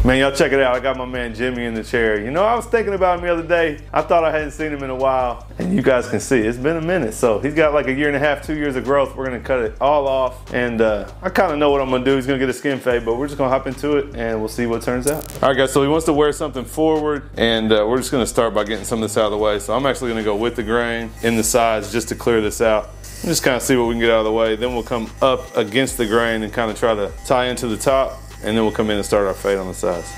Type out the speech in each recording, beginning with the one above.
Man, y'all check it out. I got my man Jimmy in the chair. You know, I was thinking about him the other day. I thought I hadn't seen him in a while, and you guys can see it's been a minute. So he's got like 1.5 years, 2 years of growth. We're gonna cut it all off, and I kind of know what I'm gonna do. He's gonna get a skin fade, but we're just gonna hop into it, and we'll see what turns out. All right, guys. So he wants to wear something forward, and we're just gonna start by getting some of this out of the way. So I'm actually gonna go with the grain in the sides just to clear this out. And just kind of see what we can get out of the way. Then we'll come up against the grain and kind of try to tie into the top, and then we'll come in and start our fade on the sides.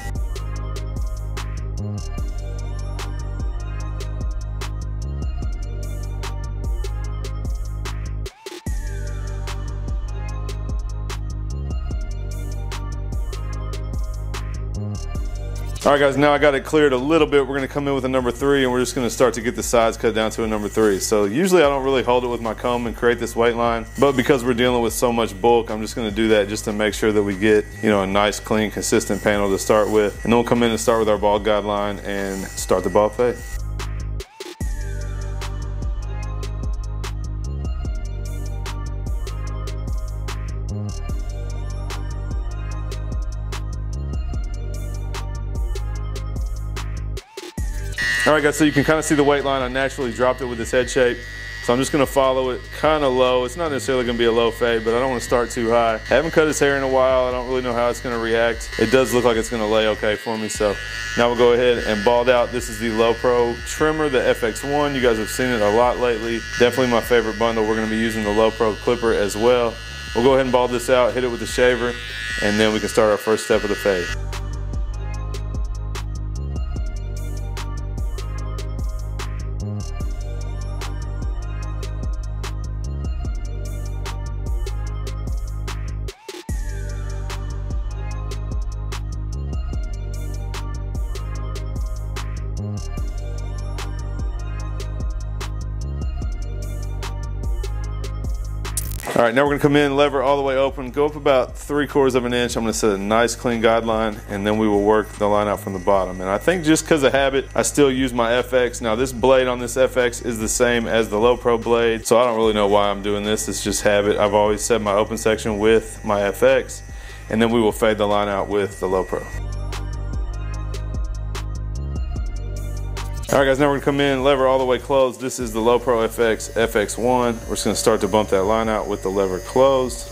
All right, guys, now I got it cleared a little bit. We're gonna come in with a number 3, and we're just gonna start to get the sides cut down to a number 3. So usually I don't really hold it with my comb and create this weight line, but because we're dealing with so much bulk, I'm just gonna do that just to make sure that we get, you know, a nice, clean, consistent panel to start with. And then we'll come in and start with our bald guideline and start the bald fade. All right, guys, so you can kind of see the weight line. I naturally dropped it with this head shape. So I'm just gonna follow it kind of low. It's not necessarily gonna be a low fade, but I don't wanna start too high. I haven't cut his hair in a while. I don't really know how it's gonna react. It does look like it's gonna lay okay for me. So now we'll go ahead and bald out. This is the Low Pro trimmer, the FX1. You guys have seen it a lot lately. Definitely my favorite bundle. We're gonna be using the Low Pro Clipper as well. We'll go ahead and bald this out, hit it with the shaver, and then we can start our first step of the fade. All right, now we're gonna come in, lever all the way open, go up about 3/4 of an inch. I'm gonna set a nice clean guideline, and then we will work the line out from the bottom. And I think just because of habit, I still use my FX. Now this blade on this FX is the same as the Low Pro blade, so I don't really know why I'm doing this. It's just habit. I've always set my open section with my FX, and then we will fade the line out with the Low Pro. All right, guys, now we're gonna come in, lever all the way closed. This is the Low Pro FX FX1. We're just gonna start to bump that line out with the lever closed,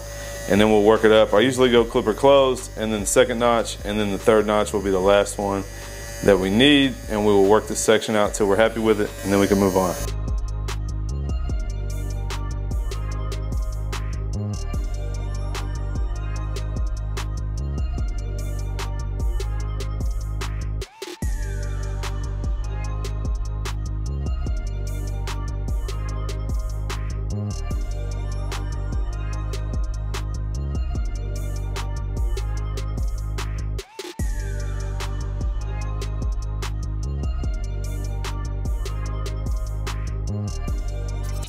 and then we'll work it up. I usually go clipper closed, and then the second notch, and then the third notch will be the last one that we need, and we will work this section out till we're happy with it, and then we can move on.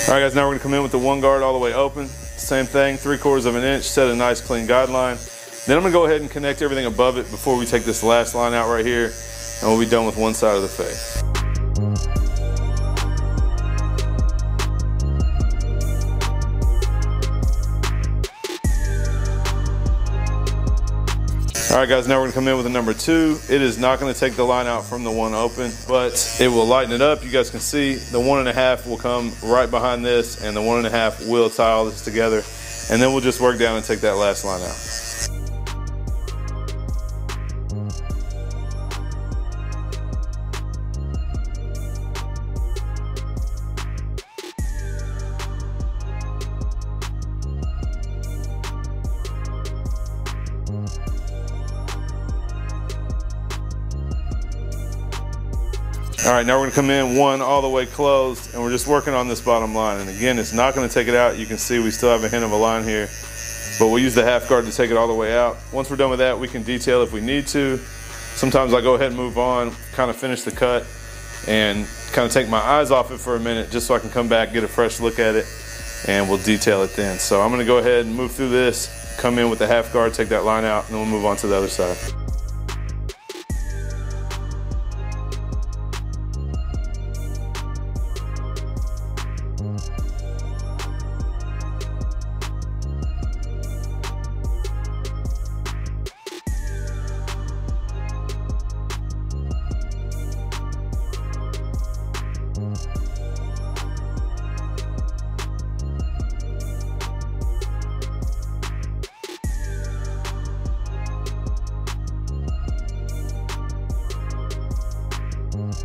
All right, guys, now we're gonna come in with the one guard all the way open. Same thing, 3/4 of an inch, set a nice clean guideline. Then I'm gonna go ahead and connect everything above it before we take this last line out right here, and we'll be done with one side of the fade. All right, guys, now we're gonna come in with a number 2. It is not gonna take the line out from the one open, but it will lighten it up. You guys can see the 1.5 will come right behind this, and the 1.5 will tie all this together. And then we'll just work down and take that last line out. All right, now we're gonna come in one all the way closed, and we're just working on this bottom line. And again, it's not gonna take it out. You can see we still have a hint of a line here, but we'll use the half guard to take it all the way out. Once we're done with that, we can detail if we need to. Sometimes I go ahead and move on, kind of finish the cut, and kind of take my eyes off it for a minute just so I can come back, get a fresh look at it, and we'll detail it then. So I'm gonna go ahead and move through this, come in with the half guard, take that line out, and then we'll move on to the other side. Alright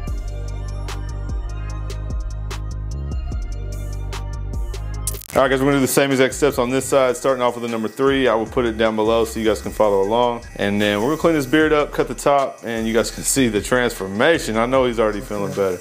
guys, we're gonna do the same exact steps on this side, starting off with the number 3. I will put it down below so you guys can follow along. And then we're gonna clean this beard up, cut the top, and you guys can see the transformation. I know he's already feeling better.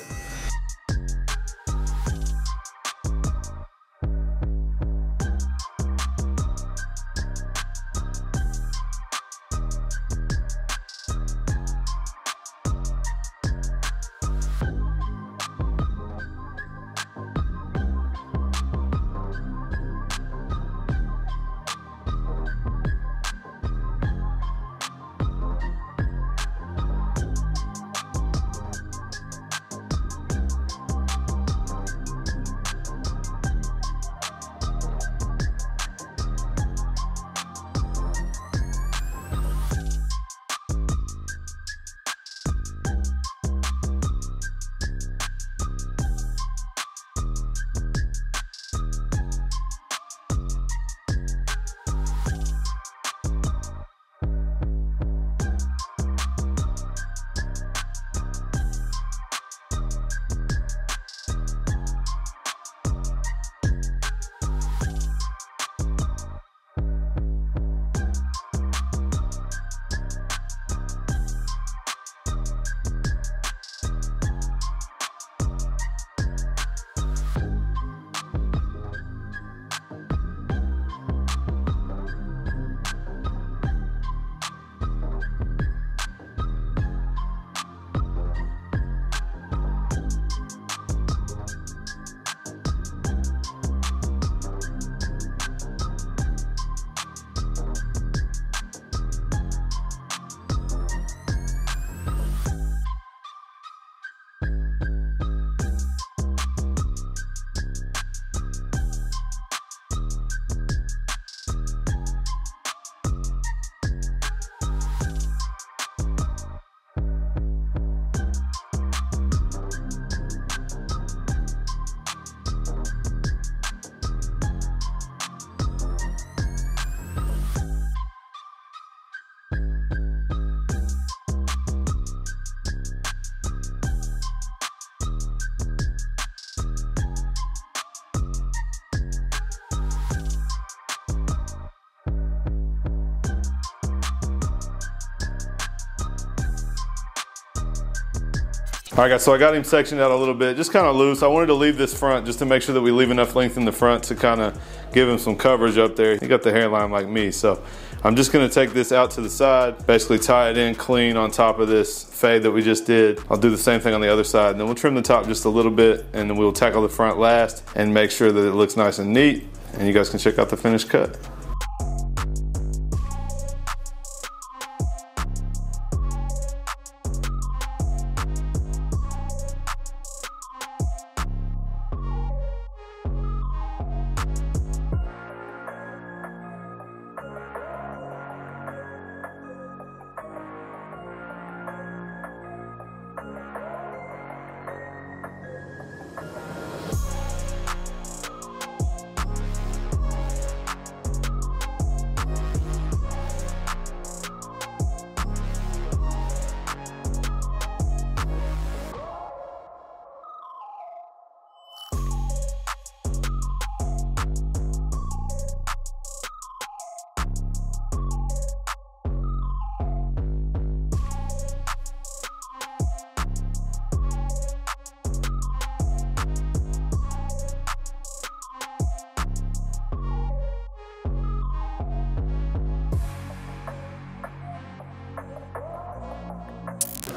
All right guys, so I got him sectioned out a little bit, just kind of loose. I wanted to leave this front just to make sure that we leave enough length in the front to kind of give him some coverage up there. He got the hairline like me, so I'm just gonna take this out to the side, basically tie it in clean on top of this fade that we just did. I'll do the same thing on the other side, and then we'll trim the top just a little bit, and then we'll tackle the front last and make sure that it looks nice and neat, and you guys can check out the finished cut.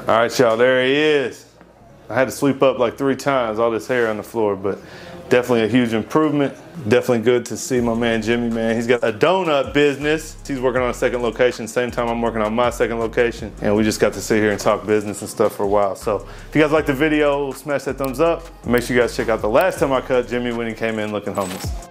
All right, y'all, there he is. I had to sweep up like 3 times, all this hair on the floor, but definitely a huge improvement. Definitely good to see my man Jimmy, man. He's got a donut business. He's working on a second location, same time I'm working on my second location, and we just got to sit here and talk business and stuff for a while. So if you guys like the video, smash that thumbs up. Make sure you guys check out the last time I cut Jimmy when he came in looking homeless.